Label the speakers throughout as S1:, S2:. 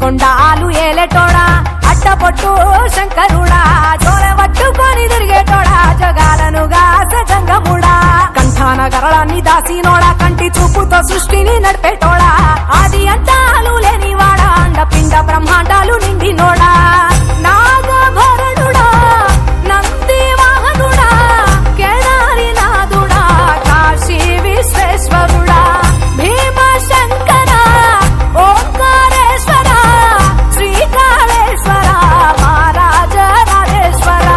S1: కొండాలు ఏలేటోడా అట్టపొట్టు శంకరుడా జోల పట్టుకొని తిరిగేటోడా జగాలను గాసే జంగముడా కంఠాన గరళాన్ని దాసినోడా కంటి చూపుతో సృష్టిని నడిపేటోడా ఆది అంతాలు లేనివాడా అండపిండ బ్రహ్మాండాలు నిండినోడా నాగభరణుడా నంది వాహనుడా కేదారి నాథుడా కాశీ విశ్వేశ్వరుడా భీమ శంకర ఓంకారేశ్వర శ్రీకాళేశ్వర మహారాజ రాజేశ్వర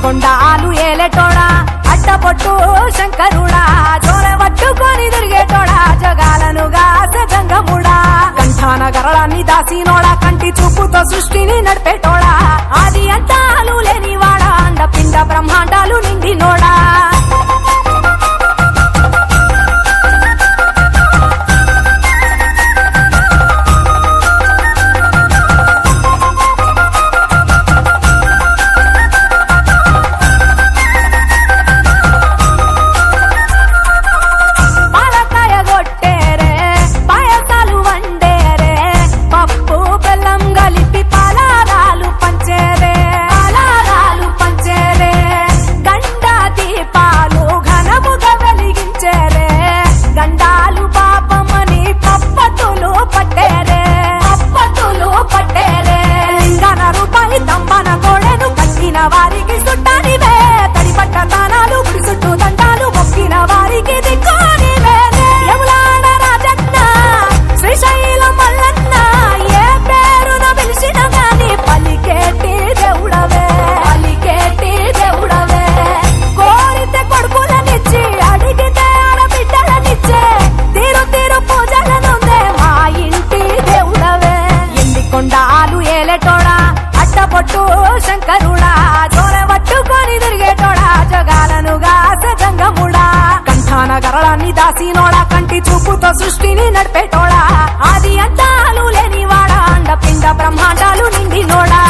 S1: కొండాలు ఏలేటోడా అట్టపొట్టు శంకరుడా జోల పట్టుకొని తిరిగేటోడా జగాలను గాసే జంగముడా కంఠాన గరళాన్ని దాసినోడా కంటి చూపుతో సృష్టిని నడిపేటోడా ఆది అంతాలు లేనివాడా అండపిండ బ్రహ్మాండాలు నిండినోడా వారికి సుట్టానివే తడిపట్ట దానాలు గుడి చుట్టూ దండాలు మొక్కిన వారికి దిక్కునివే యములాడ రాజన్న శ్రీశైలం మల్లన్న ఏ పేరున పిలిచిన గాని పలికేటి దేవుడవే కోరితే కొడుకులనిచ్చి అడిగితే ఆడబిడ్డలనిచ్చే తీరు తీరు పూజలనుందే మా ఇంటి దేవుడవే ఎన్ని కొండాలు ఏలేటోడా అట్టపొట్టు శంకరుడా జోల పట్టుకొని తిరిగేటోడా జగాలను గాసే జంగముడా కంఠాన గరళాన్ని దాసినోడా కంటి చూపుతో సృష్టిని నడిపేటోడా ఆది అంతాలు లేనివాడా అండపిండ బ్రహ్మాండాలు నిండినోడా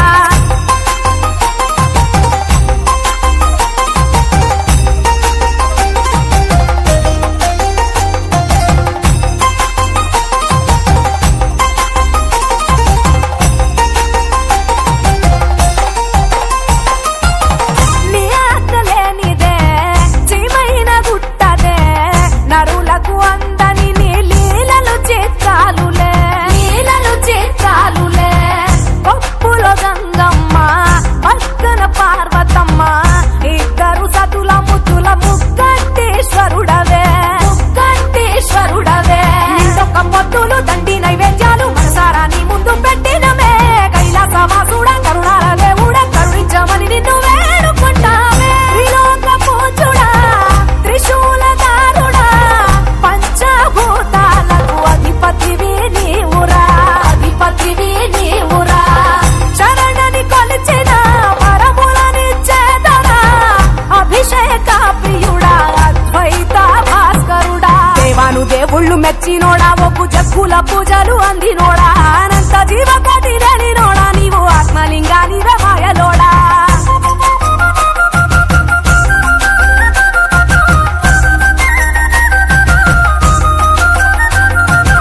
S1: దేవుళ్ళు మెచ్చినోడా ఒప్పు జగ్గుల పూజలు అందినోడా అనంత జీవకోటి లేనినోడా నీవు ఆత్మలింగానివే మాయలోడా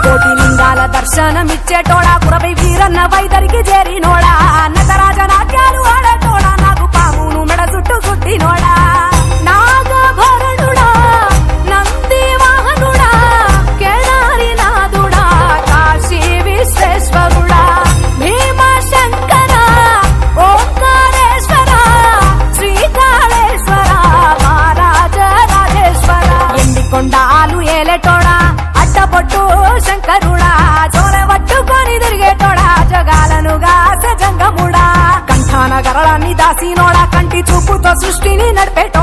S1: కోటి లింగాల దర్శనమిచ్చేటోడా కురవై వీరన్న వైదరికి చేరినోడా నటరాజ నాట్యాలు ఆడేటోడా నాకు పామును మెడ చుట్టూ కుట్టినోడా నాగభరణుడా నంది వాహనుడా కేదారి నాథుడా కాశీ విశ్వేశ్వరుడా భీమ శంకర ఓంకారేశ్వర శ్రీకాళేశ్వర మహారాజ రాజేశ్వర ఎన్ని కొండాలు ఏలేటోడా అట్టపొట్టు శంకరుడా జోల పట్టుకొని తిరిగేటోడా జగాలను గాసే జంగముడా కంఠాన గరళాన్ని దాసినోడా కంటి చూపుతో సృష్టిని నడిపేటోడా